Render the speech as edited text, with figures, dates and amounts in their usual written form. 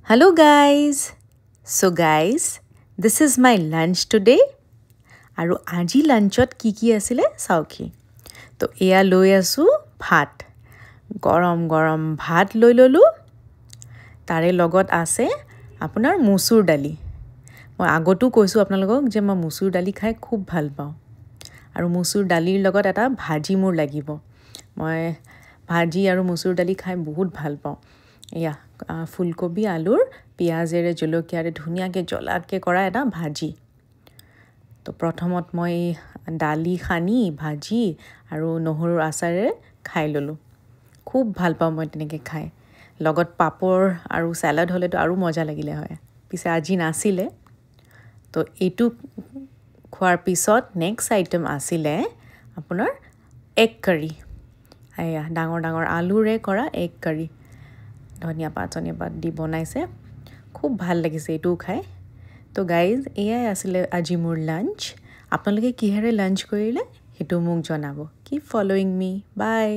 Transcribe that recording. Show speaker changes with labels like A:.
A: Hello guys. So guys, this is my lunch today. আৰু আজি লাঞ্চত কি আছিলে চাওকি তো এয়া লৈ আছো ভাত গৰম গৰম ভাত লৈ ললো তাৰে লগত আছে আপোনাৰ মসুৰ দালি মই আগতো কৈছো আপোনালোকক যে মই মসুৰ দালি খাই খুব ভাল পাওঁ আৰু মসুৰ দালিৰ লগত এটা ভাজি মোৰ লাগিব মই ভাজি আৰু মসুৰ দালি খাই বহুত ভাল পাওঁ এয়া ফুলকবি আলুৰ পিয়াজেৰে জলকীয়াৰে ধুনিয়াকে জ্বলাকে কৰা এটা ভাজি তো প্ৰথমত মই দালি খানি ভাজি আৰু নহৰুৰ আচাৰে খাই ললো খুব ভাল পাওঁ মই তেনেকে খাই লগত পাপৰ আৰু সালাড হলেতো আৰু মজা লাগিলে হয় পিছে আজি নাছিলে তো এটু খোৱাৰ পিছত নেক্সট আইটেম আছিলে আপোনাৰ এগ কাৰি আয়া ডাঙৰ ডাঙৰ আলুৰে কৰা এগ কাৰি ধনিয়া পাত দি বনাইছে খুব ভাল লাগিছে এটু খাই তো গাইজ এয়াই আছিলে আজি মোৰ লাঞ্চ আপোনালোকে কিহেৰে লাঞ্চ কৰিলে হেতু মোক জনাব কিপ ফলোইং মি বাই